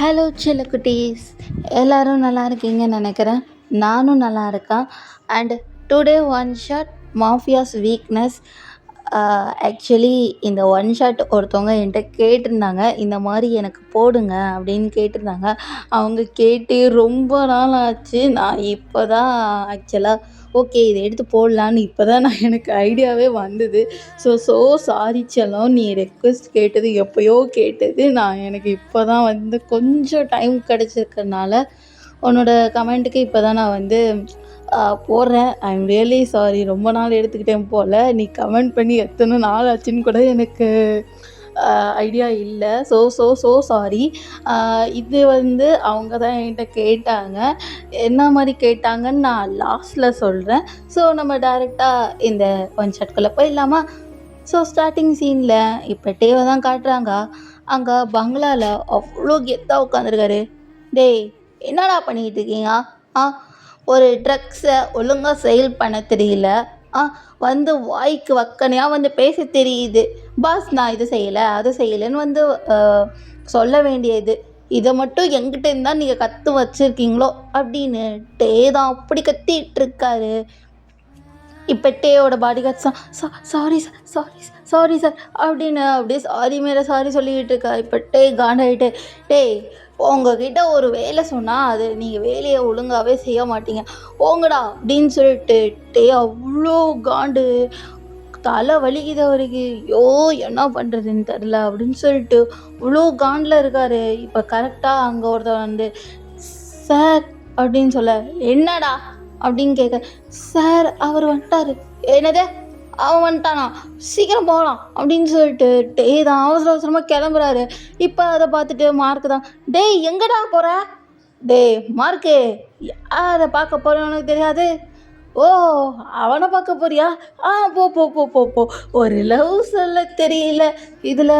Hello செல்லக்குட்டீஸ், எல்லோரும் நல்லா இருக்கீங்கன்னு நினைக்கிறேன். நானும் நல்லா இருக்கேன். And today one shot mafias weakness. Actually இந்த ஒன் ஷாட் ஒருத்தவங்க என்கிட்ட கேட்டிருந்தாங்க, இந்த மாதிரி எனக்கு போடுங்க அப்படின்னு கேட்டிருந்தாங்க. அவங்க கேட்டு ரொம்ப நாள் ஆச்சு. நான் இப்போ தான் ஆக்சுவலாக ஓகே இதை எடுத்து போடலான்னு இப்போ தான் எனக்கு ஐடியாவே வந்தது. ஸோ சாரி செல்லம், நீ ரெக்வெஸ்ட் கேட்டது எப்போயோ கேட்டது. எனக்கு இப்போ தான் கொஞ்சம் டைம் கிடச்சிருக்கறனால உன்னோட கமெண்ட்டுக்கு இப்போ தான் நான் போடுறேன். ஐ எம் ரியலி சாரி, ரொம்ப நாள் எடுத்துக்கிட்டேன் போல். நீ கமெண்ட் பண்ணி எத்தனை நாள் ஆச்சுன்னு கூட எனக்கு ஐடியா இல்லை. So sorry. இது அவங்க தான் என்கிட்ட கேட்டாங்க. என்ன மாதிரி கேட்டாங்கன்னு நான் லாஸ்ட்டில் சொல்கிறேன். ஸோ நம்ம டைரெக்டாக இந்த ஒன் ஷாட்குள்ளே போயிடலாமா? ஸோ ஸ்டார்டிங் சீனில் இப்போ டேவை தான் காட்டுறாங்க. அங்கே பங்களாவில் அவ்வளோ கெத்தாக உட்காந்துருக்காரு. டேய், என்னடா பண்ணிக்கிட்டு இருக்கீங்க? ஒரு ட்ரக்ஸை ஒழுங்காக சேல் பண்ண தெரியல. வாய்க்கு வக்கனையாக பேச தெரியுது. பாஸ், நான் இது செய்யலை அது செய்யலைன்னு சொல்ல வேண்டியது. இதை மட்டும் எங்கிட்ட இருந்தால் நீங்கள் கற்று வச்சுருக்கீங்களோ அப்படின்னு டே தான் அப்படி கத்திட்டு இருக்காரு. இப்போ டேயோட பாடிகார்ட்ஸ் சாரி சார் அப்படின்னு அப்படியே சாரி மேலே சாரி சொல்லிக்கிட்டு இருக்கா. இப்போ டே காண்டாயிட்டு, டேய் உங்ககிட்ட ஒரு வேலை சொன்னால் அது நீங்கள் வேலையை ஒழுங்காகவே செய்ய மாட்டீங்க, போங்கடா அப்படின்னு சொல்லிட்டு டே அவ்வளோ காண்டு. தலை வலிக்குது அவருக்கு. என்ன பண்ணுறதுன்னு தெரில அப்படின்னு சொல்லிட்டு இவ்வளோ காண்டில் இருக்கார். இப்போ கரெக்டாக அங்கே ஒருத்தர் சார் அப்படின்னு சொல்ல, என்னடா அப்படின்னு கேட்க, சார் அவர் வந்துட்டார். என்னது, அவன் வந்துட்டானா? சீக்கிரம் போகலாம் அப்படின்னு சொல்லிட்டு டே தான் அவசரமாக கிளம்புறாரு. இப்போ அதை பார்த்துட்டு மார்க்கு தான், டேய் எங்கடா போகிற? டேய் மார்க்கு, யாரை பார்க்க போகிறேன்னு உனக்கு தெரியாது? ஓ, அவனை பார்க்க போறியா? போ போ போ போ போ ஒரு லவ் சொல்ல தெரியல, இதில்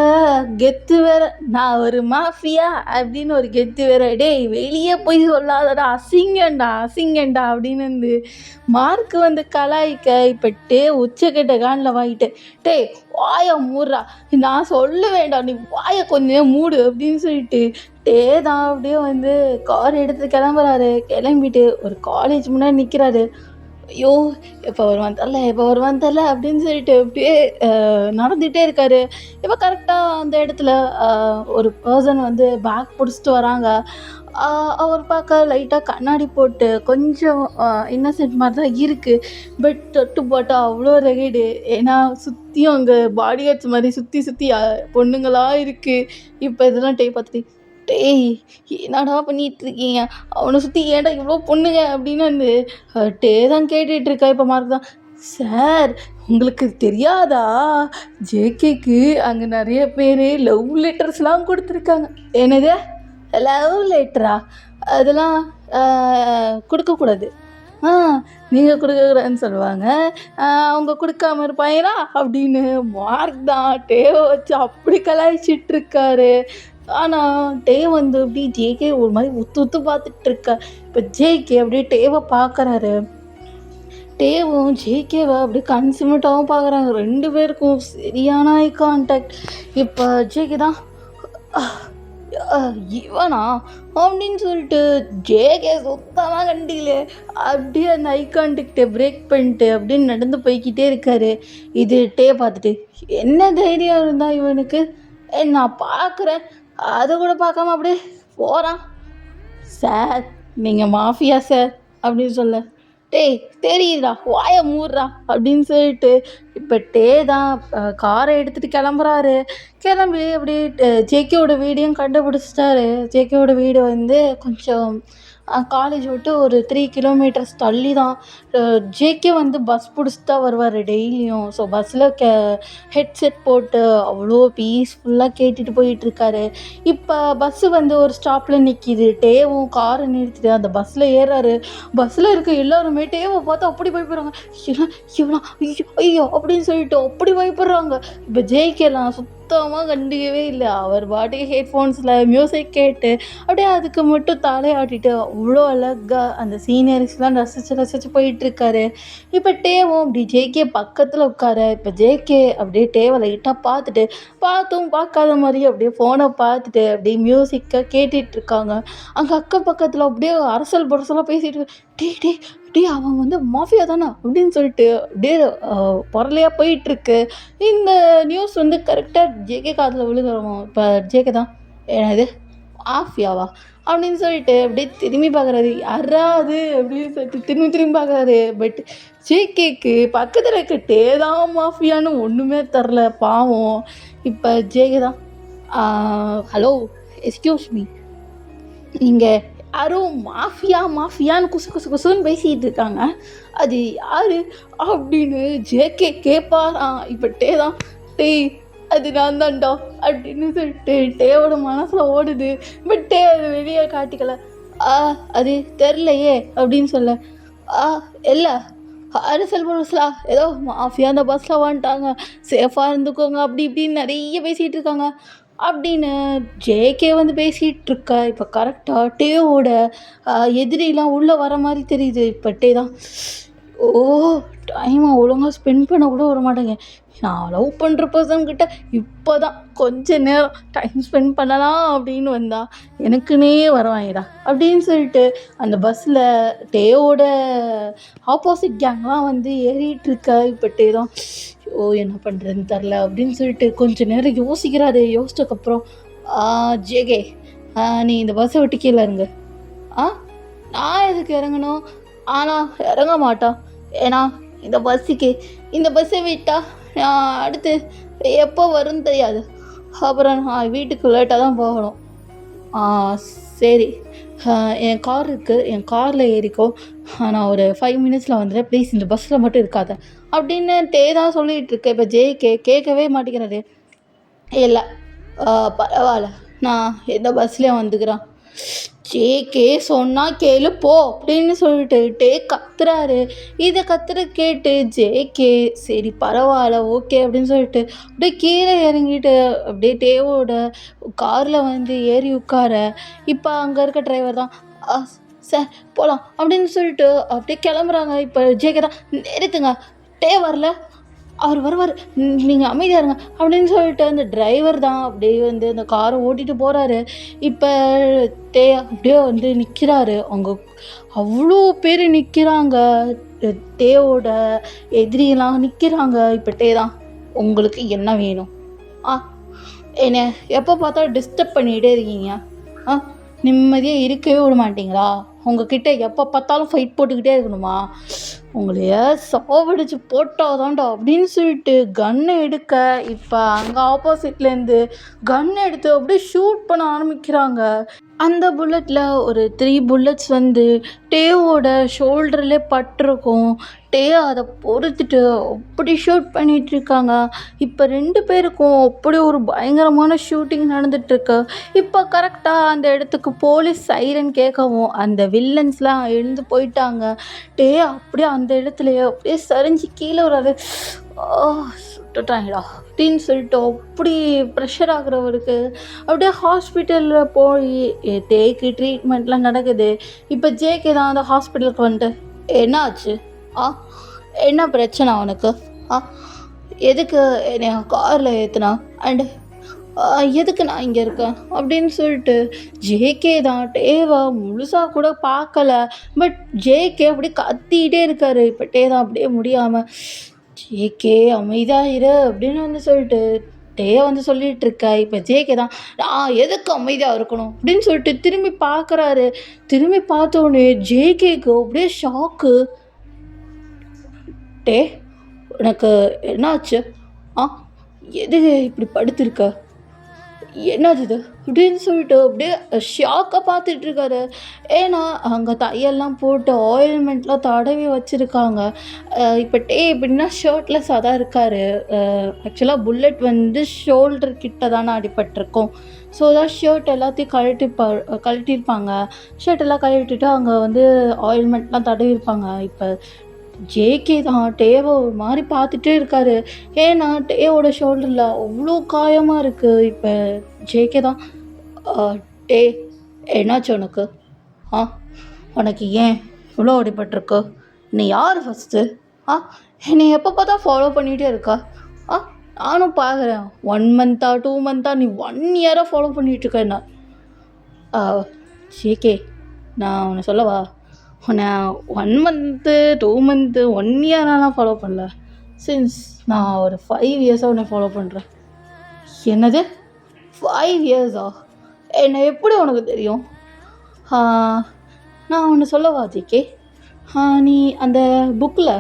கெத்து வேற, நான் ஒரு மாஃபியா அப்படின்னு ஒரு கெத்து வேற. டேய் வெளியே போய் சொல்லாதடா, அசிங்கண்டா அப்படின்னு மார்க்கு கலாய்க்க. இப்போ டே உச்சக்கட்ட காணில் வாங்கிட்டு, டே வாயை மூடுறா, நான் சொல்ல வேண்டாம், நீ வாயை கொஞ்சம் மூடு அப்படின்னு சொல்லிட்டு டே தான் அப்படியே கார் எடுத்து கிளம்புறாரு. கிளம்பிட்டு ஒரு காலேஜ் முன்னாடி நிற்கிறாரு. ஐயோ, எப்போ வருவான் தெரில அப்படின்னு சொல்லிட்டு அப்படியே நடந்துகிட்டே இருக்காரு. இப்போ கரெக்டாக அந்த இடத்துல ஒரு பர்சன் பேக் பிடிச்சிட்டு வராங்க. அவர் பார்க்க லைட்டாக கண்ணாடி போட்டு கொஞ்சம் இன்னசென்ட் மாதிரி தான் இருக்குது. பட் தொட்டு போட்டால் அவ்வளோ ரகடு. ஏன்னா சுற்றியும் அங்கே பாடி கார்ட்ஸ் மாதிரி சுற்றி பொண்ணுங்களாக இருக்குது. இப்போ இதெல்லாம் டே பார்த்துட்டு, டேய் என்னடா பண்ணிகிட்ருக்கீங்க, அவனை சுற்றி ஏன்டா இவ்வளோ பொண்ணுங்க அப்படின்னு டே தான் கேட்டுட்ருக்கா. இப்போ மார்க் தான், சார் உங்களுக்கு தெரியாதா, ஜேகேக்கு அங்கே நிறைய பேர் லவ் லெட்டர்ஸ்லாம் கொடுத்துருக்காங்க. என்னது லவ் லெட்டரா? அதெல்லாம் கொடுக்கக்கூடாது. நீங்கள் கொடுக்கக்கூடாதுன்னு சொல்லுவாங்க, அவங்க கொடுக்காம இருப்பாங்களா அப்படின்னு மார்க் தான் டேவை வச்சு அப்படி கலாய்ச்சிட்ருக்காரு. ஆனால் டே அப்படி ஜேகே ஒரு மாதிரி உத்து பார்த்துட்ருக்கா. இப்போ ஜேகே அப்படியே டேவை பார்க்குறாரு. டேவும் ஜேகேவை அப்படியே கன்சிமெண்ட்டாகவும் பார்க்குறாங்க. 2 பேருக்கும் சரியான ஐ கான்டாக்ட். இப்போ ஜேகே தான், இவனா அப்படின்னு சொல்லிட்டு ஜேகே சுத்தமாக கண்டிக்கல. அப்படியே அந்த ஐ கான்டாக்டை பிரேக் பண்ணிட்டு அப்படின்னு நடந்து போய்கிட்டே இருக்காரு. இது டே பார்த்துட்டு, என்ன தைரியம் இருந்தா இவனுக்கு, நான் பார்க்குறேன் அதை கூட பார்க்காம அப்படியே போகிறான். சார் நீங்கள் மாஃபியா சார் அப்படின்னு சொல்ல, டேய் தெரியுதா, வாயை மூடுறா அப்படின்னு சொல்லிட்டு இப்போ டே தான் காரை எடுத்துகிட்டு கிளம்புறாரு. கிளம்பி அப்படியே ஜேகேவோட வீடையும் கண்டுபிடிச்சிட்டாரு. ஜேகேவோட வீடு கொஞ்சம் காலேஜ் விட்டு ஒரு 3 கிலோமீட்டர்ஸ் தள்ளி தான். ஜேகே பஸ் பிடிச்சி தான் வருவார் டெய்லியும். ஸோ பஸ்ஸில் ஹெட்செட் போட்டு அவ்வளோ பீஸ்ஃபுல்லாக கேட்டுட்டு போயிட்டுருக்காரு. இப்போ பஸ்ஸு ஒரு ஸ்டாப்பில் நிற்கிது. டேவும் காரை நிறுத்திட்டு அந்த பஸ்ஸில் ஏறாரு. பஸ்ஸில் இருக்க எல்லாருமே டேவை பார்த்து அப்படி பயப்படுறாங்க. இவனா ஐயோ ஐயோ அப்படின்னு சொல்லிட்டு அப்படி பயப்படுறாங்க. இப்போ ஜேகேலாம் சுத்தமாக கண்டுக்கவே இல்லை. அவர் பாட்டுக்கு ஹெட்ஃபோன்ஸில் மியூசிக் கேட்டு அப்படியே அதுக்கு மட்டும் தலையாட்டிட்டு அவ்வளோ அழகா அந்த சீனரிஸ்லாம் ரசித்து ரசித்து போயிட்டுருக்காரு. இப்போ டேவும் அப்படி ஜேகே பக்கத்தில் உட்கார, இப்போ ஜேகே அப்படியே டேவை லைட்டாக பார்த்துட்டு, பார்த்தும் பார்க்காத மாதிரி அப்படியே ஃபோனை பார்த்துட்டு அப்படியே மியூசிக்கை கேட்டுட்ருக்காங்க. அங்கே அக்கம் பக்கத்தில் அப்படியே அரசல் புரசலாக பேசிகிட்டு, டேய் டேய் டேய் அவன் வந்து மாஃபியா தானா அப்படின்னு சொல்லிட்டு அப்படியே பொருளையாக போயிட்டுருக்கு. இந்த நியூஸ் வந்து கரெக்டாக ஜேகே காதில் விழுகிறோம். இப்போ ஜேகே தான் என்னது மாஃபியாவா அப்படின்னு சொல்லிட்டு அப்படியே திரும்பி பார்க்குறாரு. யாரா அது அப்படின்னு சொல்லிட்டு திரும்பி திரும்பி பார்க்குறாரு. பட் ஜேகேக்கு பக்கத்தில் இருக்க டே தான் மாஃபியான்னு ஒன்றுமே தரல பாவம். இப்போ ஜேகே தான் ஹலோ எக்ஸ்கியூஸ் மீ, நீங்கள் யாரும் மாஃபியான்னு குசு குசு குசுன்னு பேசிகிட்டு இருக்காங்க, அது யார் அப்படின்னு ஜேகே கேட்பாராம். இப்போ டே தான் டேய் அது நான் தான்டா அப்படின்னு சொல்லிட்டு டேவோட மனசில் ஓடுது. பட் டே அது வெளியே காட்டிக்கல. அது தெரிலையே அப்படின்னு சொல்ல, இல்லை அரசல் பஸ்லா ஏதோ மாஃபியா அந்த பஸ்ஸில் வந்துட்டாங்க, சேஃபாக இருந்துக்கோங்க அப்படி இப்படின்னு நிறைய பேசிகிட்டு இருக்காங்க அப்படின்னு ஜேகே வந்து பேசிகிட்ருக்கா. இப்போ கரெக்டாக டேவோட எதிரிலாம் உள்ளே வர மாதிரி தெரியுது. இப்போ டே தான் டைமை ஒழுங்காக ஸ்பெண்ட் பண்ண கூட வர மாட்டேங்க. நான் லவ் பண்ணுற பர்சன்கிட்ட இப்போ தான் கொஞ்ச நேரம் டைம் ஸ்பெண்ட் பண்ணலாம் அப்படின்னு வந்தா எனக்குன்னே வருவாங்கடா அப்படின்னு சொல்லிட்டு அந்த பஸ்ஸில் டேவோட ஆப்போசிட் கேங்லாம் வந்து ஏறிட்டுருக்கா. இப்போ டே தான் என்ன பண்ணுறதுன்னு தெரில அப்படின்னு சொல்லிட்டு கொஞ்சம் நேரம் யோசிக்கிறாரு. யோசிச்சதுக்கப்புறம் ஜேகே நீ இந்த பஸ்ஸை விட்டு கீழே இறங்கு. நான் எதுக்கு இறங்கணும்? ஆனால் இறங்க மாட்டான். ஏன்னா இந்த பஸ்ஸை விட்டால் நான் அடுத்து எப்போ வரும்னு தெரியாது. அப்புறம் நான் வீட்டுக்கு லேட்டாக தான் போகணும். சரி, என் கார் இருக்குது, என் காரில் ஏறிக்கோ, நான் ஒரு 5 மினிட்ஸில் வந்துடுறேன், ப்ளீஸ் இந்த பஸ்ஸில் மட்டும் இருக்காத அப்படின்னு டே தான் சொல்லிகிட்ருக்கேன். இப்போ கேட்கவே மாட்டேங்கிறாரு. இல்லை பரவாயில்ல, நான் எந்த பஸ்லேயும் வந்துக்கிறேன். ஜேகே சொன்னா கேளு போ அப்படின்னு சொல்லிட்டு டே கத்துறாரு. இதை கத்துற கேட்டு ஜேகே சரி பரவாயில்ல ஓகே அப்படின்னு சொல்லிட்டு அப்படியே கீழே இறங்கிட்டு அப்படியே டேவோட காரில் வந்து ஏறி உட்கார. இப்போ அங்கே இருக்க டிரைவர் தான் சார் போகலாம் அப்படின்னு சொல்லிட்டு அப்படியே கிளம்புறாங்க. இப்போ ஜேகே தான் நிறுத்துங்க, டே வரல, அவர் வருவார், நீங்கள் அமைதியாக இருங்க அப்படின்னு சொல்லிட்டு அந்த டிரைவர் தான் அப்படியே வந்து அந்த காரை ஓட்டிகிட்டு போகிறாரு. இப்போ டே அப்படியே வந்து நிற்கிறாரு. அவங்க அவ்வளோ பேர் நிற்கிறாங்க, டேவோட எதிரியெல்லாம் நிற்கிறாங்க. இப்போ டே தான் உங்களுக்கு என்ன வேணும்? என்னை எப்போ பார்த்தா டிஸ்டர்ப் பண்ணிகிட்டே இருக்கீங்க, நிம்மதியாக இருக்கவே விட மாட்டிங்களா? உங்ககிட்ட எப்போ பார்த்தாலும் ஃபைட் போட்டுக்கிட்டே இருக்கணுமா? உங்களைய சாவடிச்சு போட்டாதான்டா அப்படின்னு சொல்லிட்டு கன்னை எடுக்க. இப்போ அங்கே ஆப்போசிட்லேருந்து கன்னை எடுத்து அப்படியே ஷூட் பண்ண ஆரம்பிக்கிறாங்க. அந்த புல்லட்டில் ஒரு 3 புல்லட்ஸ் வந்து டேவோட ஷோல்டர்லேயே பட்டிருக்கும். டே அதை பொறுத்துட்டு அப்படி ஷூட் பண்ணிகிட்ருக்காங்க. இப்போ 2 பேருக்கும் அப்படி ஒரு பயங்கரமான ஷூட்டிங் நடந்துகிட்ருக்கு. இப்போ கரெக்டாக அந்த இடத்துக்கு போலீஸ் சைரன் கேட்கவும் அந்த வில்லன்ஸ்லாம் எழுந்து போயிட்டாங்க. டே அப்படியே அந்த இடத்துலையே அப்படியே சரிஞ்சு கீழே வராது. சுட்டுட்டாங்களா அப்படின்னு சொல்லிட்டு அப்படி ப்ரெஷர் ஆகுறவருக்கு அப்படியே ஹாஸ்பிட்டலில் போய் டேக்கு ட்ரீட்மெண்ட்லாம் நடக்குது. இப்போ ஜேகே தான் அந்த ஹாஸ்பிட்டலுக்கு வந்துட்டு என்ன ஆச்சு? என்ன பிரச்சனை அவனுக்கு? எதுக்கு என்னை காரில் ஏற்றுனா அண்டு எதுக்கு நான் இங்கே இருக்கேன் அப்படின்னு சொல்லிட்டு ஜேகே தான் டேவா முழுசாக கூட பார்க்கல. பட் ஜேகே அப்படியே கத்திக்கிட்டே இருக்காரு. இப்போ டே தான் அப்படியே முடியாமல் ஜேகே அமைதியாக இரு அப்படின்னு வந்து சொல்லிட்டு டே வந்து சொல்லிகிட்டு இருக்கா. இப்போ ஜேகே தான் நான் எதுக்கு அமைதியாக இருக்கணும் அப்படின்னு சொல்லிட்டு திரும்பி பார்க்குறாரு. திரும்பி பார்த்தோன்னே ஜேகேக்கு அப்படியே ஷாக்கு. டே எனக்கு என்னாச்சு? எது இப்படி படுத்திருக்க? என்னது இது அப்படின்னு சொல்லிட்டு அப்படியே ஷாக்காக பார்த்துட்ருக்காரு. ஏன்னா அங்கே தையெல்லாம் போட்டு ஆயில்மெண்ட்லாம் தடவி வச்சுருக்காங்க. இப்போ டே எப்படின்னா ஷர்ட்லெஸ்ஸாக தான் இருக்கார். ஆக்சுவலாக புல்லட் வந்து ஷோல்டர் கிட்ட தானே அடிபட்டிருக்கும். ஸோ தான் ஷர்ட் எல்லாத்தையும் கழட்டியிருப்பாங்க. ஷர்ட் எல்லாம் கழட்டிட்டு அங்கே வந்து ஆயில்மெண்ட்லாம் தடவிருப்பாங்க. இப்போ ஜேகே தான் டேவை ஒரு மாதிரி பார்த்துட்டே இருக்காரு. ஏன்னா டேவோட ஷோல்டரில் அவ்வளோ காயமாக இருக்குது. இப்போ ஜேகே தான், டே என்னாச்சு உனக்கு? ஆ உனக்கு ஏன் இவ்வளோ அடிபட்டிருக்கு? நீ யார் ஃபஸ்ட்டு? ஆ என்னை எப்போ பார்த்தா ஃபாலோ பண்ணிகிட்டே இருக்கா? ஆ நானும் பார்க்குறேன், 1 மந்த்தா 2 மந்த்தா நீ 1 இயராக ஃபாலோ பண்ணிகிட்ருக்க என்ன. ஜேகே நான் உன்னை சொல்லவா, உன்னை 1 மந்த்து 2 மந்த்து 1 இயராலாம் ஃபாலோ பண்ணல. சின்ஸ் நான் ஒரு 5 இயர்ஸாக உன்னை ஃபாலோ பண்ணுறேன். என்னது 5 இயர்ஸா? என்னை எப்படி உனக்கு தெரியும்? நான் ஒன்று சொல்லவா ஜேகே, நீ அந்த புக்கில்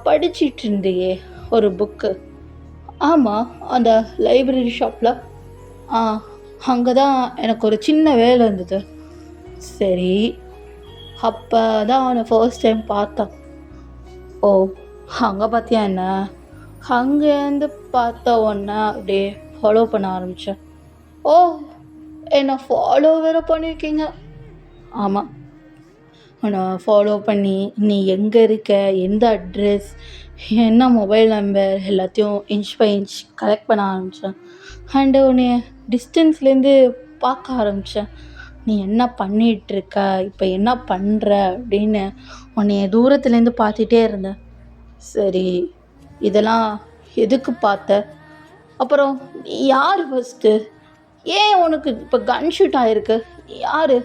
படிச்சிட்டு இருந்தியே ஒரு புக்கு. ஆமாம், அந்த லைப்ரரி ஷாப்பில். அங்கே தான் எனக்கு ஒரு சின்ன வேலை இருந்தது. சரி, அப்போ தான் அவனை ஃபர்ஸ்ட் டைம் பார்த்தேன். ஓ அங்கே பார்த்தியா என்ன? அங்கேருந்து பார்த்த உடனே அப்படியே ஃபாலோ பண்ண ஆரம்பித்தேன். ஓ என்னை ஃபாலோ வேறு பண்ணியிருக்கீங்க? ஆமாம், உன்னை ஃபாலோ பண்ணி நீ எங்கே இருக்க, எந்த அட்ரஸ், என்ன மொபைல் நம்பர் எல்லாத்தையும் இன்ச் பை இன்ச் கலெக்ட் பண்ண ஆரம்பித்தேன். அண்டு உன்னை டிஸ்டன்ஸ்லேருந்து பார்க்க ஆரம்பித்தேன். நீ என்ன பண்ணிகிட்ருக்க, இப்போ என்ன பண்ணுற அப்படின்னு உன்னை தூரத்துலேருந்து பார்த்துட்டே இருந்தேன். சரி, இதெல்லாம் எதுக்கு பார்த்த? அப்புறம் நீ யார் ஃபஸ்ட்டு? ஏன் உனக்கு இப்போ கன் ஷூட் ஆகிருக்கு? யார்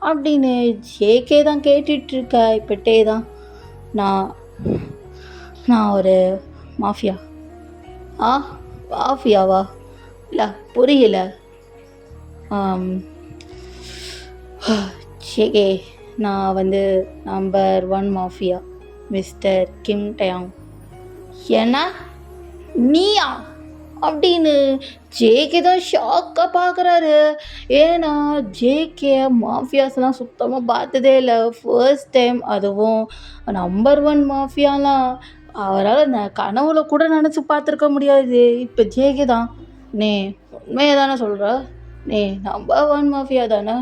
அப்படின்னு ஜேகே தான் கேட்டுட்ருக்க. இப்போ டே தான், நான் ஒரு மாஃபியா. மாஃபியாவா? இல்லை புரியல. ஜேகே நான் வந்து நம்பர் 1 மாஃபியா, மிஸ்டர் கிம் டயாங். ஏன்னா நீயா அப்படின்னு ஜேகே தான் ஷாக்காக பார்க்குறாரு. ஏன்னா ஜேகே மாஃபியாஸ்லாம் சுத்தமாக பார்த்ததே இல்லை, ஃபர்ஸ்ட் டைம். அதுவும் நம்பர் 1 மாஃபியாலாம் அவரால் கனவுல கூட நினச்சி பார்த்துருக்க முடியாது. இப்போ ஜேகே தான், நீ உண்மையை தானே சொல்கிற? நீ நம்பர் 1 மாஃபியா தானே?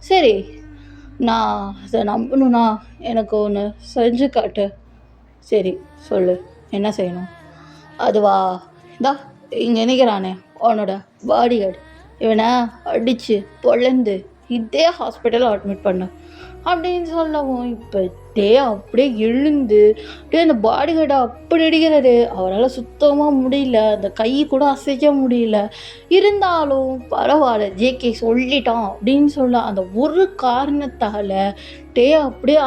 சரி, நான் அதை நம்பணும்னா எனக்கு ஒன்று செஞ்சு காட்டு. சரி சொல்லு, என்ன செய்யணும்? அதுவா, இதா இங்கே நிற்கிறானே உன்னோட பாடிகார்டு, இவனை அடித்து பொழந்து இதே ஹாஸ்பிட்டலில் அட்மிட் பண்ண அப்படின்னு சொல்லவும் இப்போ டே அப்படியே எழுந்து அப்படியே அந்த பாடிகார்டை அப்படி அடிக்கிறாரு. அவரால் சுத்தமாக முடியல, அந்த கை கூட அசைக்க முடியல. இருந்தாலும் பரவாயில்ல, ஜேகே சொல்லிட்டான் அப்படின்னு சொல்ல அந்த ஒரு காரணத்தால் டே அப்படியே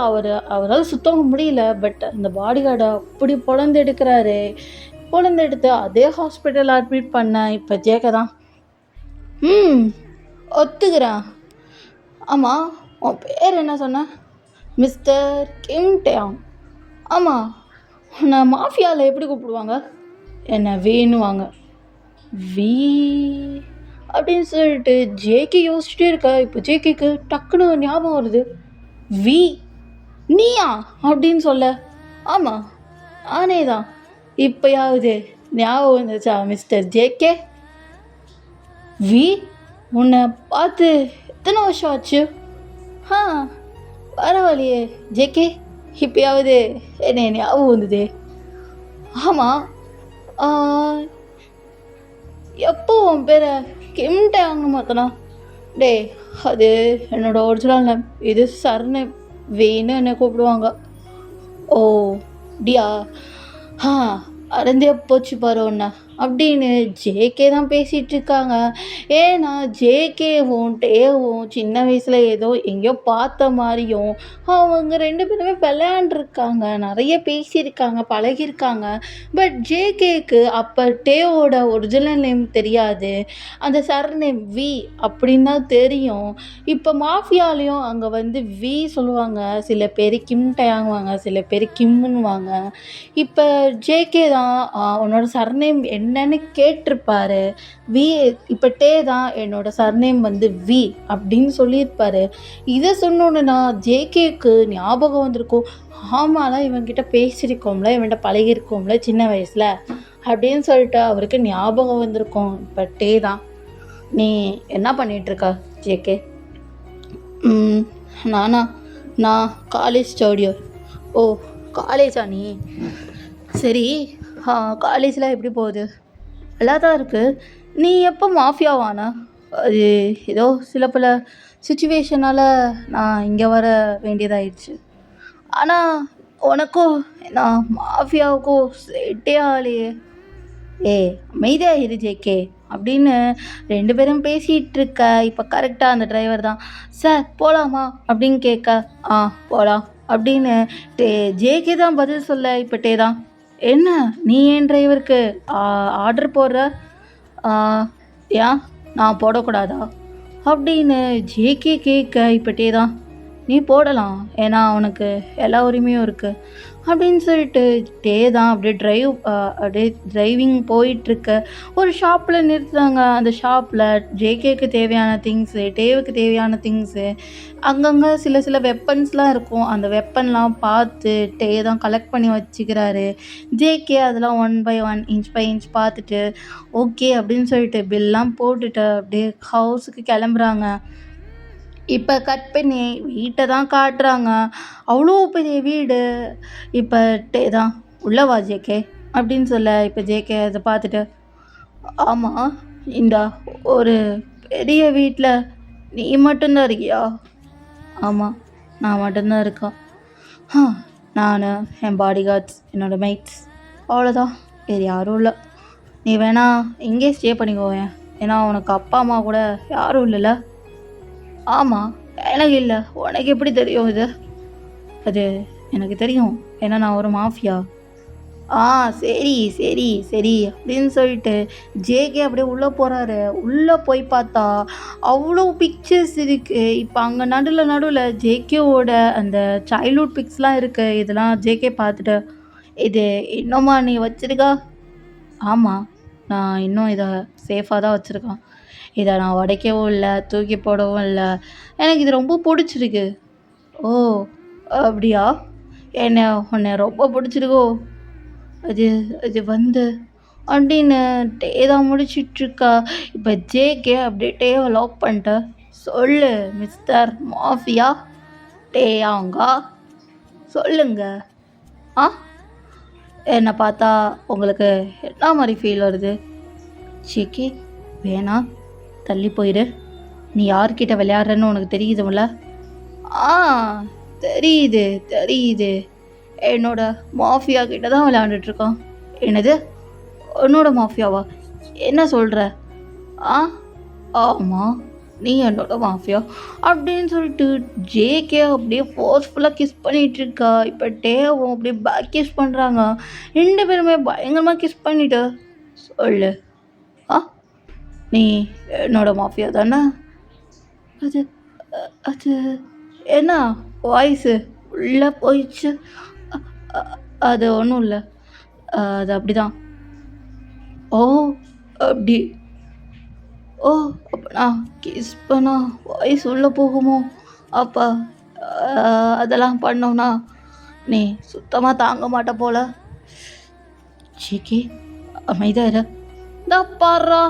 அவரால் சுத்தமாக முடியல. பட் அந்த பாடிகார்டை அப்படி பொழந்து எடுக்கிறாரு. பொழந்து எடுத்து அதே ஹாஸ்பிட்டலில் அட்மிட் பண்ண இப்போ ஜேகே தான், ஒத்துக்கிறேன். ஆமாம், உன் பேர் என்ன சொன்ன? மிஸ்டர் கிம் டயாங். ஆமாம், உன்னை மாஃபியாவில் எப்படி கூப்பிடுவாங்க? என்னை வீணுவாங்க. வீ அப்படின்னு சொல்லிட்டு ஜேகே யோசிச்சுட்டே இருக்கா. இப்போ ஜேகேக்கு டக்குன்னு ஞாபகம் வருது. வி நீயா அப்படின்னு சொல்ல, ஆமாம் நானே தான். இப்போயாவது ஞாபகம் வந்துச்சா மிஸ்டர் ஜேகே? வி உன்னை பார்த்து எத்தனை வருஷம் ஆச்சு? பரவாயில்லையே ஜேகே, இப்போயாவது என்ன ஞாபகம் வந்தது. ஆமாம், எப்போ உன் பேரை கிம் டயாங்னு மாற்றினா? டே அது என்னோடய ஒரிஜினல் நேம், இது சர்நேம், வேன்னு என்னை கூப்பிடுவாங்க. ஓ டியா, அறந்தே போச்சு பாரு ஒன்று அப்படின்னு ஜேகே தான் பேசிகிட்டு இருக்காங்க. ஏன்னா ஜேகேவும் டேவும் சின்ன வயசில் ஏதோ எங்கேயோ பார்த்த மாதிரியும் அவங்க 2 பேருமே விளையாண்டுருக்காங்க, நிறைய பேசியிருக்காங்க, பழகியிருக்காங்க. பட் ஜேகேக்கு அப்போ டேவோட ஒரிஜினல் நேம் தெரியாது, அந்த சர்நேம் வி அப்படின்னு தான் தெரியும். இப்போ மாஃபியாலையும் அங்கே வந்து வி சொல்லுவாங்க, சில பேர் கிம் டயாங்குவாங்க, சில பேர் கிம்முன்னுவாங்க. இப்போ ஜேகே தான் உன்னோட சர்நேம் என்னன்னு கேட்டிருப்பாரு. வி இப்போ டே தான் என்னோட சர்நேம் வந்து வி அப்படின்னு சொல்லியிருப்பாரு. இதை சொன்னோன்னா ஜேகேக்கு ஞாபகம் வந்திருக்கும், ஆமாலாம் இவன்கிட்ட பேசியிருக்கோம்ல, இவன்கிட்ட பழகிருக்கோம்ல சின்ன வயசில் அப்படின்னு சொல்லிட்டு அவருக்கு ஞாபகம் வந்திருக்கும். இப்போ டே தான், நீ என்ன பண்ணிகிட்ருக்க ஜேகே? நான் காலேஜ் ஸ்டூடியோ. ஓ காலேஜா நீ? சரி. ஆ, காலேஜ்லாம் எப்படி போகுது? நல்லா தான் இருக்கு. நீ எப்போ மாஃபியாவான? அது ஏதோ சில பல சிச்சுவேஷனால் நான் இங்கே வர வேண்டியதாயிடுச்சு. ஆனால் உனக்கும் நான் மாஃபியாவுக்கும் செட்டே ஆகலையே. அமைதியா இரு ஜேகே அப்படின்னு 2 பேரும் பேசிகிட்டு இருக்க. இப்போ கரெக்டாக அந்த டிரைவர் தான், சார் போகலாமா அப்படின்னு கேட்க, ஆ போகலாம் அப்படின்னு ஜேகே தான் பதில் சொல்ல. இப்போ தான், என்ன நீ ஏன் டிரைவருக்கு ஆர்டர் போடுற? ஆ, ஏன் நான் போடக்கூடாதா அப்படின்னு ஜேகே கேட்க. இப்போ தான், நீ போடலாம், ஏன்னா அவனுக்கு எல்லா உரிமையும் இருக்குது அப்படின்னு சொல்லிட்டு தான் அப்படியே அப்படியே டிரைவிங் போயிட்டுருக்க. ஒரு ஷாப்பில் நிறுத்துறாங்க. அந்த ஷாப்பில் ஜேகேக்கு தேவையான திங்ஸு, டேவுக்கு தேவையான திங்ஸு, அங்கங்கே சில சில வெப்பன்ஸ்லாம் இருக்கும். அந்த வெப்பன்லாம் பார்த்து தான் கலெக்ட் பண்ணி வச்சுக்கிறாரு. ஜேகே அதெல்லாம் 1 பை 1 இன்ச் பை இன்ச் பார்த்துட்டு ஓகே அப்படின்னு சொல்லிட்டு பில்லாம் போட்டுட்டு அப்படியே ஹவுஸுக்கு கிளம்புறாங்க. இப்போ கட் பண்ணி வீட்டை தான் காட்டுறாங்க. அவ்வளோ பெரிய வீடு. இப்போ தான், உள்ள வா ஜேகே அப்படின்னு சொல்ல. இப்போ ஜேகே அதை பார்த்துட்டு, ஆமாம், இந்த ஒரு பெரிய வீட்டில் நீ மட்டும்தான் இருக்கியா? ஆமாம், நான் மட்டும்தான் இருக்கேன். நான், என் பாடி கார்ட்ஸ், என்னோடய மெய்ட்ஸ், அவ்வளோதான், வேறு யாரும் இல்லை. நீ வேணா இங்கே ஸ்டே பண்ணிக்கோவேன், ஏன்னா உனக்கு அப்பா அம்மா கூட யாரும் இல்லைல்ல? ஆமாம், எனக்கு இல்லை. உனக்கு எப்படி தெரியும் இது? அது எனக்கு தெரியும், ஏன்னா நான் ஒரு மாஃபியா. ஆ, சரி சரி சரி அப்படின்னு சொல்லிட்டு ஜேகே அப்படியே உள்ளே போகிறாரு. உள்ளே போய் பார்த்தா அவ்வளோ பிக்சர்ஸ் இருக்குது. இப்போ அங்கே நடுவில் ஜேகேவோட அந்த சைல்ட்ஹுட் பிக்ஸ்லாம் இருக்குது. இதெல்லாம் ஜேகே பார்த்துட்டு, இது இன்னுமா நீ வச்சிருக்கா? ஆமாம், நான் இன்னும் இதை சேஃபாக தான் வச்சுருக்கேன். இதை நான் உடைக்கவும் இல்லை, தூக்கி போடவும் இல்லை. எனக்கு இது ரொம்ப பிடிச்சிருக்கு. ஓ, அப்படியா? உன்னை ரொம்ப பிடிச்சிருக்கோ? அது அது வந்து அப்படின்னு தான் முடிச்சிட்ருக்கா. இப்போ ஜேகே அப்படியே டேவை லாக் பண்ணிட்ட. சொல்லு மிஸ்டர் மாஃபியா டேயாங்கா, சொல்லுங்க. ஆ, என்னை பார்த்தா உங்களுக்கு என்ன மாதிரி ஃபீல் வருது? ஜேகே, வேணாம், தள்ளி போயிடு. நீ யார்கிட்ட விளையாடுறன்னு உனக்கு தெரியுதுல்ல? ஆ, தெரியுது தெரியுது. என்னோட மாஃபியா கிட்ட தான் விளையாண்டுட்ருக்கான். என்னது, என்னோட மாஃபியாவா? என்ன சொல்கிற? ஆ, ஆமாம், நீ என்னோட மாஃபியா அப்படின்னு சொல்லிட்டு ஜேகே அப்படியே ஃபோர்ஸ்ஃபுல்லாக கிஸ் பண்ணிகிட்ருக்கா. இப்போ டேவும் அப்படியே பேக் கிஸ் பண்ணுறாங்க. 2 பேருமே பயங்கரமாக கிஸ் பண்ணிட்டு, சொல்லு, ஆ, நீ என்னோட மாஃபியா தானே? அது அது என்ன வாய்ஸு உள்ளே போயிடுச்சு. அது ஒன்றும் இல்லை, அது அப்படி தான். ஓ, அப்படி. ஓ, அப்போ நான் கிஸ் பண்ணால் வாய்ஸ் உள்ளே போகுமோ? அப்போ அதெல்லாம் பண்ணோன்னா நீ சுத்தமாக தாங்க மாட்ட போல. ஜேகே, அமைதியாக இரு. இந்த பாடுறா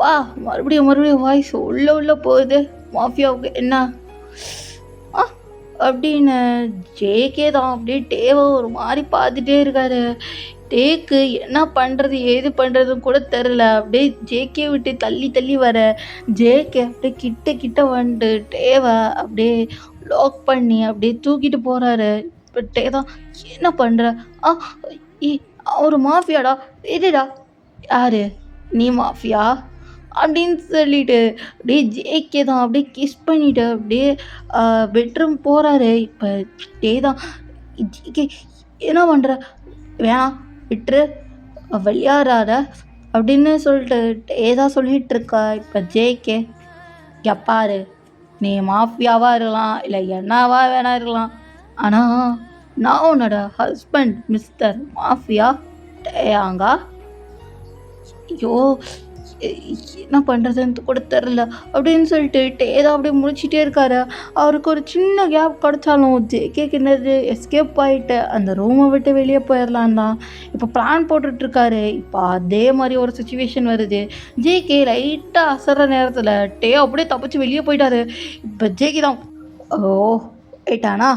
பா, மறுபடியும் வாய்ஸ் உள்ளே போகுது. மாஃபியாவுக்கு என்ன அப்படின்னு ஜேகே தான் அப்படியே டேவை ஒரு மாதிரி பார்த்துட்டே இருக்காரு. டேக்கு என்ன பண்ணுறது ஏது பண்ணுறதுன்னு கூட தெரில. அப்படியே ஜேகே விட்டு தள்ளி தள்ளி வர ஜேகே அப்படியே கிட்ட வந்துட்டு டேவை அப்படியே லாக் பண்ணி அப்படியே தூக்கிட்டு போகிறாரு. இப்போ டே தான், என்ன பண்ணுற? ஆ, ஒரு மாஃபியாடா, எதுடா? யாரு நீ மாஃபியா அப்படின்னு சொல்லிட்டு அப்படியே ஜேகே தான் அப்படியே கிஸ் பண்ணிவிட்டு அப்படியே பெட்ரூம் போகிறாரு. இப்போ தான், ஜேகே என்ன பண்ணுற? வேணாம், விட்டுரு, விளையாடாத அப்படின்னு சொல்லிட்டு தான் சொல்லிகிட்ருக்கா. இப்போ ஜேகே, எப்பாரு, நீ மாஃபியாவாக இருக்கலாம், இல்லை என்னவா வேணா இருக்கலாம், ஆனால் நான் உன்னோட ஹஸ்பண்ட் மிஸ்டர் மாஃபியா டேயாங்கா. ஐயோ, என்ன பண்ணுறதுன்னு கூட தெரில அப்படின்னு சொல்லிட்டு தான் அப்படியே முடிச்சிட்டே இருக்காரு. அவருக்கு ஒரு சின்ன கேப் கிடச்சாலும் ஜேகேக்கு என்னது, எஸ்கேப் ஆகிட்டு அந்த ரூமை விட்டு வெளியே போயிடலாம் தான் இப்போ பிளான் போட்டுட்ருக்காரு. இப்போ அதே மாதிரி ஒரு சுச்சுவேஷன் வருது. ஜேகே லைட்டாக அசர்ற நேரத்தில் அப்படியே தப்பிச்சு வெளியே போயிட்டாரு. இப்போ ஜேகே தான், ஓ போயிட்டானா,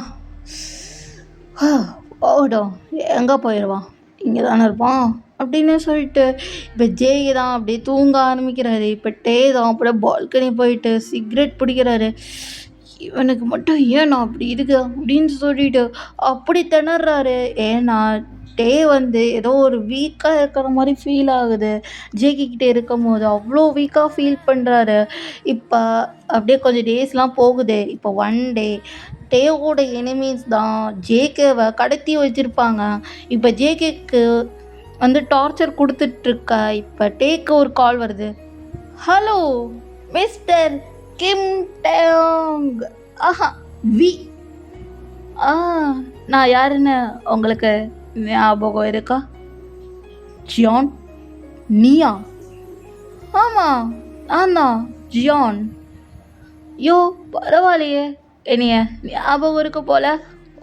போகட்டும், எங்கே போயிடுவான், இங்கே தானே இருப்பான் அப்படின்னு சொல்லிட்டு இப்போ ஜேகே தான் அப்படியே தூங்க ஆரம்பிக்கிறாரு. இப்போ டே தான் அப்படியே பால்கனி போயிட்டு சிகரெட் பிடிக்கிறாரு. இவனுக்கு மட்டும் ஏன் நான் அப்படி இருக்கு அப்படின்னு சொல்லிட்டு அப்படி திணறாரு. ஏன்னா டே வந்து ஏதோ ஒரு வீக்காக இருக்கிற மாதிரி ஃபீல் ஆகுது. ஜேகே கிட்டே இருக்கும் போது அவ்வளோ வீக்காக ஃபீல் பண்ணுறாரு. இப்போ அப்படியே கொஞ்சம் டேஸ்லாம் போகுது. இப்போ ஒன் டே டேவோட எனிமீஸ் தான் ஜேகேவை கடத்தி வச்சுருப்பாங்க. இப்போ ஜேகேக்கு வந்து டார்ச்சர் கொடுத்துட்ருக்கா. இப்போ டேக்கு ஒரு கால் வருது. Hello mister Kim Tang. ஆஹா வி ஆ நான் யாருன்னு உங்களுக்கு ஞாபகம் இருக்கா? ஜியான். நீயா? ஆமாம், நான் தான் ஜியான். யோ பரவாயில்லையே, என்னைய ஞாபகம் இருக்க போல.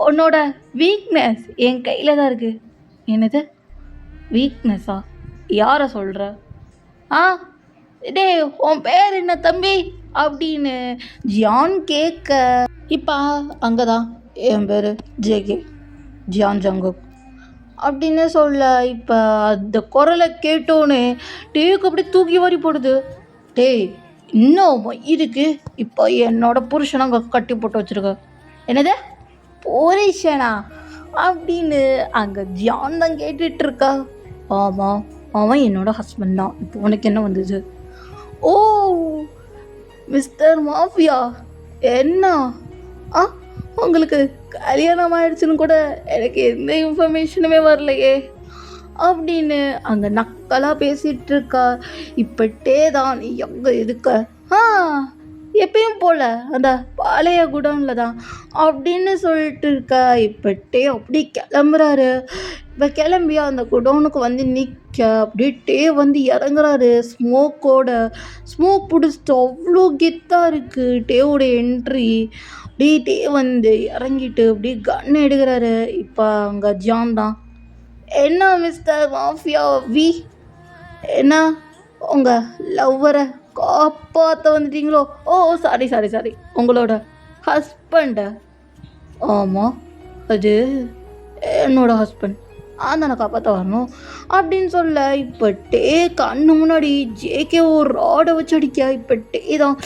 உன்னோட வீக்னஸ் என் கையில் தான் இருக்குது. என்னது வீக்னஸா? யாரை சொல்கிற? ஆ டே உன் பேர் என்ன தம்பி அப்படின்னு ஜியான் கேட்க, இப்போ அங்கே தான் என் பேர் ஜேகே, ஜியான் ஜங்குக் அப்படின்னு சொல்ல. இப்போ அந்த குரலை கேட்டோன்னே டேக்கு அப்படி தூக்கி வாரி போடுது. டேய் இன்னும் இருக்கு, இப்போ என்னோட புருஷனை அங்கே கட்டி போட்டு வச்சுருக்க. என்னது புருஷனா அப்படின்னு அங்கே ஜியான் தான் கேட்டுட்ருக்கா. ஆமாம், அவன் என்னோட ஹஸ்பண்ட் தான். இப்போ உனக்கு என்ன வந்தது? ஓ மிஸ்டர் மாஃபியா, என்ன உங்களுக்கு கல்யாணம் ஆயிடுச்சுன்னு கூட எனக்கு எந்த இன்ஃபர்மேஷனுமே வரலையே அப்படின்னு அங்கே நக்கலாக பேசிகிட்டு இருக்கா. இப்போ டே தான் நீ எங்கே இருக்க? எப்பயும் போல அந்த பழைய குடோனில் தான் அப்படின்னு சொல்லிட்டு இருக்கா. இப்போ டே அப்படி கிளம்புறாரு. இப்போ கிளம்பி அந்த குடோனுக்கு வந்து நிற்க அப்படியே டே வந்து இறங்குறாரு ஸ்மோக்கோட. ஸ்மோக் பிடிச்சிட்டு அவ்வளோ கெத்தாக இருக்குது டேவோட என்ட்ரி. அப்படியே டே வந்து இறங்கிட்டு அப்படியே கன் எடுக்கிறாரு. இப்போ அங்கே ஜான் தான். என்ன மிஸ்டர் மாஃபியா வி, என்ன உங்கள் லவ்வரை காப்பாற்ற வந்துட்டீங்களோ? ஓ சாரி, உங்களோட ஹஸ்பண்டை? ஆமாம், அது என்னோட ஹஸ்பண்ட், நான் காப்பாற்ற வரணும் அப்படின்னு சொல்ல. இப்போ டே கண்ணு முன்னாடி ஜேகே ஒரு ராடை வச்சு அடிக்க. இப்போ டே தான்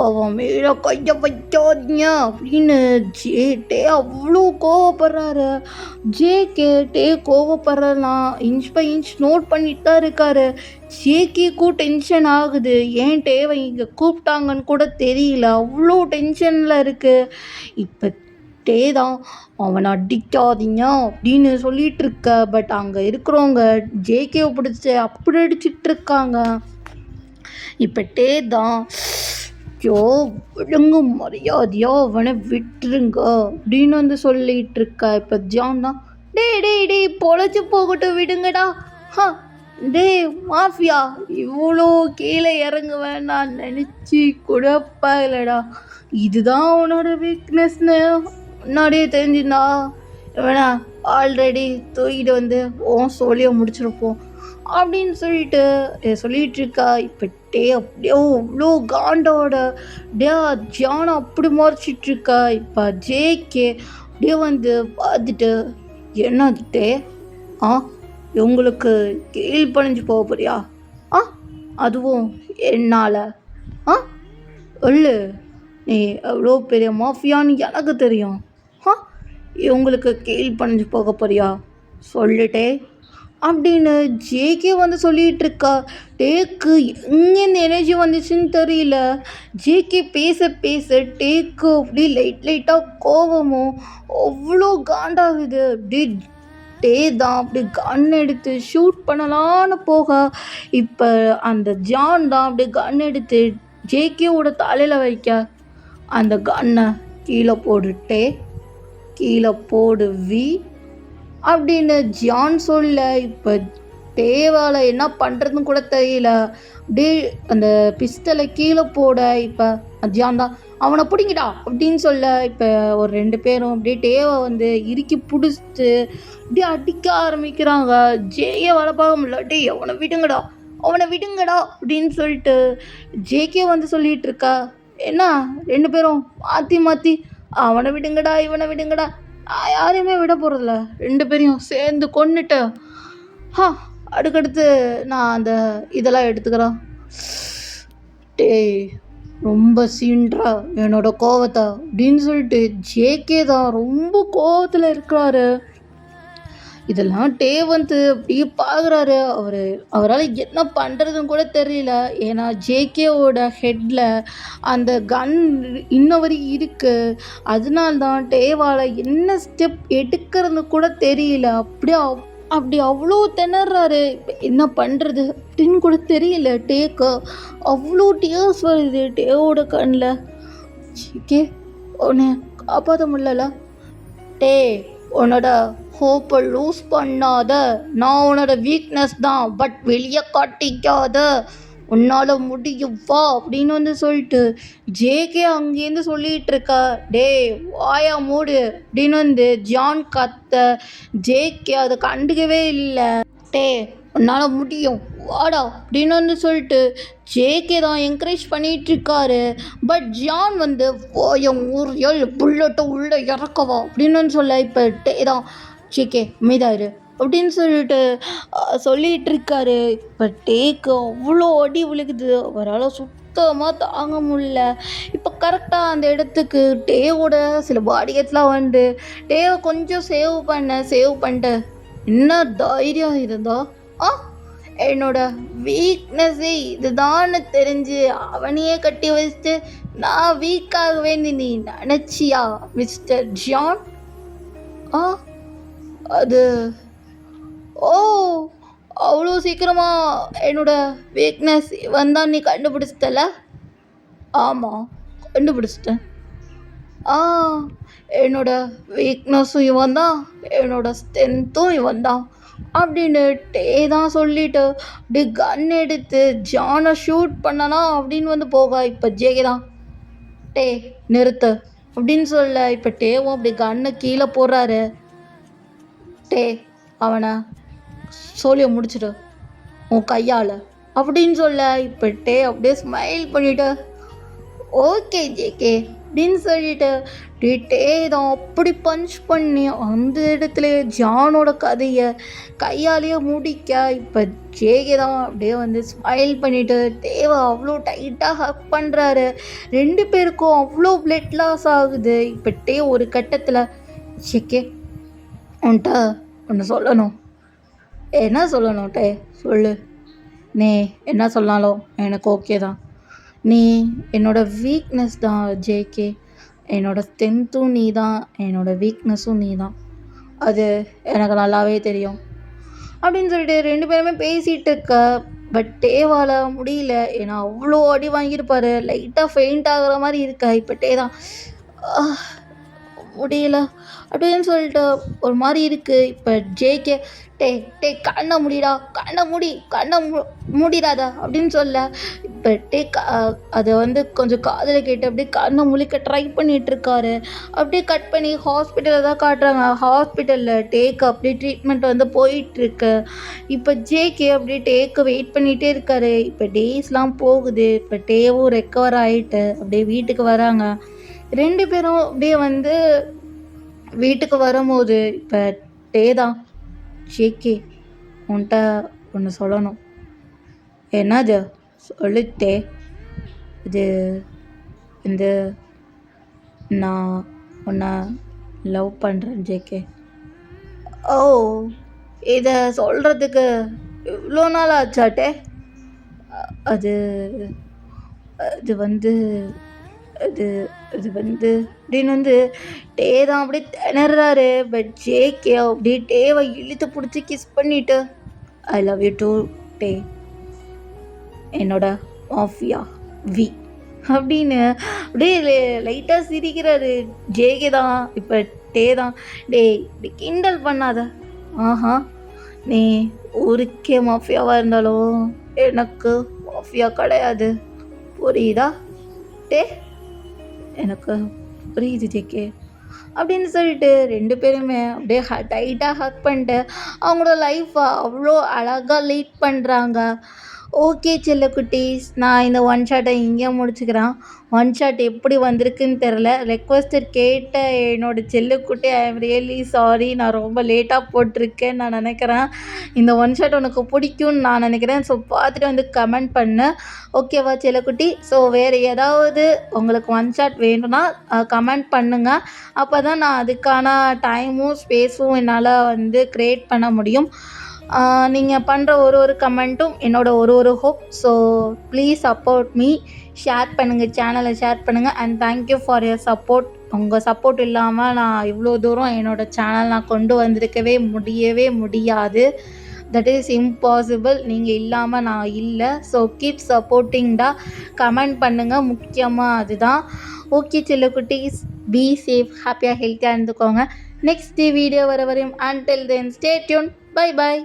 அவன் மேலே கையை வைக்காதீங்க அப்படின்னு டே அவ்வளோ கோவப்படுறாரு. ஜேகே டே கோவப்படுறலாம் இன்ச் பை இன்ச் நோட் பண்ணிட்டு தான் இருக்காரு. ஜேகேக்கும் டென்ஷன் ஆகுது. ஏன் டேவை இங்கே கூப்பிட்டாங்கன்னு கூட தெரியல, அவ்வளோ டென்ஷனில் இருக்குது. இப்போ டே தான் அவனை அடிக்காதீங்க அப்படின்னு சொல்லிட்டு இருக்க. பட் அங்கே இருக்கிறவங்க ஜேகேவை பிடிச்சி அப்படி அடிச்சிட்டு இருக்காங்க. இப்போ டே தான் யோ விடுங்க, மரியாதையோ அவனை விட்டுருங்க அப்படின்னு வந்து சொல்லிட்டு இருக்கா. இப்போ ஜான் தான் டே பொழைச்சி போகட்டும் விடுங்கடா. டே மாஃபியா, இவ்வளோ கீழே இறங்குவேன் நான் நினச்சி குழப்பா இல்லைடா. இதுதான் அவனோட வீக்னஸ்னு முன்னாடியே தெரிஞ்சிருந்தா வேணா ஆல்ரெடி தூக்கிட்டு வந்து சொல்லிய முடிச்சிருப்போம் அப்படின்னு சொல்லிட்டு இருக்கா. இப்போ டே அப்படியே அவ்வளோ காண்டோட டே ஜானை அப்படி மறைச்சிட்ருக்கா. இப்போ ஜேகே அப்படியே வந்து பார்த்துட்டு என்ன டே உங்களுக்கு கீழ் பணிஞ்சு போக போறியா? அதுவும் என்னால்? சொல்லு, நீ எவ்வளோ பெரிய மாஃபியான்னு எனக்கு தெரியும். இவங்களுக்கு கீழ் பணிஞ்சு போக போறியா சொல்லிட்டே அப்படின்னு ஜேகே வந்து சொல்லிகிட்டு இருக்கா. டேக்கு எங்கேருந்து எனர்ஜி வந்துச்சுன்னு தெரியல. ஜேகே பேச டேக்கு அப்படி லைட்டாக கோபமும் அவ்வளோ காண்டாகுது. அப்படி டே தான் அப்படி கன் எடுத்து ஷூட் பண்ணலான்னு போக, இப்போ அந்த ஜான் தான் அப்படி கன் எடுத்து ஜேகேவோட தலையில் வைக்க, அந்த கன்னை கீழே போட்டுட்டே கீழே போடு வி அப்படின்னு ஜான் சொல்ல. இப்போ தேவால் என்ன பண்ணுறதுன்னு கூட தெரியல. அப்படியே அந்த பிஸ்டலை கீழே போட இப்போ ஜான் தான் அவனை பிடிங்கிட்டா அப்படின்னு சொல்ல. இப்போ ஒரு 2 பேரும் அப்படியே டேவை வந்து இறுக்கி பிடிச்சிட்டு அப்படியே அடிக்க ஆரம்பிக்கிறாங்க. ஜேகே வளர்ப்பாக முடியல. டே அவனை விடுங்கடா அப்படின்னு சொல்லிட்டு ஜேகே வந்து சொல்லிகிட்டு இருக்கா. என்ன 2 பேரும் மாற்றி அவனை விடுங்கடா இவனை விடுங்கடா நான் யாரையுமே விட போகிறதில்ல, 2 பேரையும் சேர்ந்து கொன்னுட்டு அதுக்கடுத்து நான் அந்த இதெல்லாம் எடுத்துக்கிறேன். டேய் ரொம்ப சீன்றா என்னோட கோவத்தை அப்படின்னு சொல்லிட்டு ஜேகே தான் ரொம்ப கோவத்தில் இருக்கிறாரு. இதெல்லாம் வந்து அப்படியே பார்க்குறாரு. அவரால் என்ன பண்ணுறதுன்னு கூட தெரியல. ஏன்னா ஜேகேவோட ஹெட்டில் அந்த கன் இன்ன வரைக்கும் இருக்குது. அதனால தான் டேவால் என்ன ஸ்டெப் எடுக்கிறதுன்னு கூட தெரியல. அப்படி அவ்வளோ திணறாரு. என்ன பண்ணுறது அப்படின்னு கூட தெரியல. டேக்கு அவ்வளோ டியர்ஸ் வருது டேவோட கண்ணில். ஜேகே உன்னை காப்பாற்ற முடியல. டே உன்னோட ஹோப்பை லூஸ் பண்ணாத. நான் உன்னோட வீக்னஸ் தான், பட் வெளியே காட்டிக்காத. உன்னால் முடியும் வா அப்படின்னு சொல்லிட்டு ஜேகே அங்கேருந்து சொல்லிகிட்டு இருக்கா. டே வாயா மூடு அப்படின்னு ஜான் கத்த. ஜேகே அதை கண்டுக்கவே இல்லை. டே உன்னால் முடியும் வாடா அப்படின்னு சொல்லிட்டு ஜேகே தான் என்கரேஜ் பண்ணிகிட்ருக்காரு. பட் ஜான் போயம் ஊரியல் புல்லட்டை உள்ளே இறக்கவா அப்படின்னு சொல்ல இப்போ டே தான் ஜேகே மீதாயிரு அப்படின்னு சொல்லிட்டு இருக்காரு. இப்போ டேக்கு அவ்வளோ அடி விழுகுது. அவரால் சுத்தமாக தாங்க முடியல. இப்போ கரெக்டாக அந்த இடத்துக்கு டேவோட சில பாடிகேட்ஸ்லாம் டேவை கொஞ்சம் சேவ் பண்ணிட்டு என்ன தைரியம் இருந்தா என்னோட வீக்னஸ்ஸே இதுதான்னு தெரிஞ்சு அவனையே கட்டி வச்சுட்டு நான் வீக்காகவே நீ நினச்சியா மிஸ்டர் ஜான்? அது அவ்வளோ சீக்கிரமாக என்னோட வீக்னஸ் தான் நீ கண்டுபிடிச்சிட்டல? ஆமாம், கண்டுபிடிச்சிட்டேன். என்னோட வீக்னஸும் இவன் தான், என்னோட ஸ்ட்ரென்த்தும் இவன் தான் அப்படின்னு டே தான் சொல்லிட்டு அப்படி கன் எடுத்து ஜானை ஷூட் பண்ணனா அப்படின்னு போக இப்போ ஜேகே தான் டே நிறுத்து அப்படின்னு சொல்ல இப்போ டேவும் அப்படி கன்னை கீழே போடுறாரு. டே அவனை சோழியை முடிச்சிடு உன் கையால் அப்படின்னு சொல்ல இப்போ டே அப்படியே ஸ்மைல் பண்ணிவிட்டு ஓகே ஜேகே அப்படின்னு சொல்லிட்டு டே தான் அப்படி பஞ்ச் பண்ணி அந்த இடத்துல ஜானோட கதையை கையாலேயே முடிக்க இப்போ ஜேகே தான் அப்படியே ஸ்மைல் பண்ணிவிட்டு தேவை அவ்வளோ டைட்டாக ஹக் பண்ணுறாரு. 2 பேருக்கும் அவ்வளோ பிளட் லாஸ் ஆகுது. இப்போ டே ஒரு கட்டத்தில் ஜேகே உன்ட்ட ஒன்று சொல்லணும். என்ன சொல்லணும் டே சொல்லு. நீ என்ன சொன்னாலும் எனக்கு ஓகே தான். நீ என்னோட வீக்னஸ் தான் ஜேகே. என்னோட ஸ்ட்ரென்த்தும் நீ தான், என்னோட வீக்னஸும் நீ தான். அது எனக்கு நல்லாவே தெரியும் அப்படின்னு சொல்லிட்டு 2 பேருமே பேசிகிட்டு இருக்க. பட் டேவால் முடியல. ஏன்னா அவ்வளோ அடி வாங்கியிருப்பார். லைட்டாக ஃபெயிண்ட் ஆகிற மாதிரி இருக்கா. இப்போ டே தான் முடியல அப்படின்னு சொல்லிட்டு ஒரு மாதிரி இருக்குது. இப்போ ஜேகே டே கண்ணை முடிடா, கண்ணை மூடிடாத அப்படின்னு சொல்ல இப்போ டே அதை கொஞ்சம் காதில் கேட்டு அப்படியே கண்ணை முழிக்க ட்ரை பண்ணிகிட்ருக்காரு. அப்படியே கட் பண்ணி ஹாஸ்பிட்டலில் தான் காட்டுறாங்க. ஹாஸ்பிட்டலில் டேக்கு அப்படியே ட்ரீட்மெண்ட் போயிட்டுருக்கு. இப்போ ஜேகே அப்படியே டேக்கு வெயிட் பண்ணிகிட்டே இருக்காரு. இப்போ டேஸ்லாம் போகுது. இப்போ டேவும் ரெக்கவர் ஆகிட்டு அப்படியே வீட்டுக்கு வராங்க. 2 பேரும் அப்படியே வீட்டுக்கு வரும்போது இப்போ டே தான் ஜேகே உன்கிட்ட ஒன்று சொல்லணும். என்னது சொல்லிட்டே? இது நான் உன்னை லவ் பண்ணுறேன் ஜேகே. இதை சொல்கிறதுக்கு இவ்வளோ நாள் ஆச்சாட்டே? அது அது அது அது அப்படின்னு டே தான் அப்படியே திணறாரு. பட் ஜேகே அப்படியே டேவை இழுத்து பிடிச்சி கிஸ் பண்ணிட்டு I love you today, என்னோட மாஃபியா வி அப்படின்னு அப்படியே லைட்டாக சிரிக்கிறாரு. ஜேகே தான் இப்போ டே தான் டே இப்படி கிண்டல் பண்ணாத. நீ ஊருக்கே மாஃபியாவாக இருந்தாலும் எனக்கு மாஃபியா கிடையாது, புரியுதா டே? எனக்கு புரியுது ஜேகே அப்படின்னு சொல்லிட்டு 2 பேருமே அப்படியே டைட்டாக ஹக் பண்ணிட்டு அவங்களோட லைஃப்பை அவ்வளோ அழகாக லீட் பண்ணுறாங்க. ஓகே செல்லக்குட்டீஸ், நான் இந்த ஒன் ஷாட்டை இங்கே முடிச்சுக்கிறேன். ஒன் ஷாட் எப்படி வந்திருக்குன்னு தெரில. ரெக்வஸ்டட் கேட்ட என்னோட செல்லக்குட்டி, ஐ ஆம் ரியலி சாரி. நான் ரொம்ப லேட்டாக போட்டிருக்கேன்னு நான் நினைக்கிறேன். இந்த ஒன் ஷாட் உனக்கு பிடிக்கும்னு நான் நினைக்கிறேன். ஸோ பார்த்துட்டு வந்து கமெண்ட் பண்ணு. ஓகேவா செல்லக்குட்டி? ஸோ வேறு ஏதாவது உங்களுக்கு ஒன் ஷாட் வேணும்னா கமெண்ட் பண்ணுங்கள். அப்போ தான் நான் அதுக்கான டைமும் ஸ்பேஸும் என்னால் வந்து க்ரியேட் பண்ண முடியும். நீங்கள் பண்ணுற ஒரு கமெண்ட்டும் என்னோட ஒரு hope. So please support me. Share பண்ணுங்கள், சேனலை ஷேர் பண்ணுங்கள். And thank you for your support. உங்கள் சப்போர்ட் இல்லாமல் நான் இவ்வளோ தூரம் என்னோடய சேனல் நான் கொண்டு வந்திருக்கவே முடியாது. That is impossible. நீங்கள் இல்லாமல் நான் இல்லை. So keep சப்போர்ட்டிங்டா. கமெண்ட் பண்ணுங்கள், முக்கியமாக அதுதான். ஓகே செல்லக்குட்டீஸ், பி சேஃப், ஹாப்பியாக ஹெல்த்தியாக இருந்துக்கோங்க. நெக்ஸ்ட் வீடியோ வர வரையும் until then stay tune. Bye bye.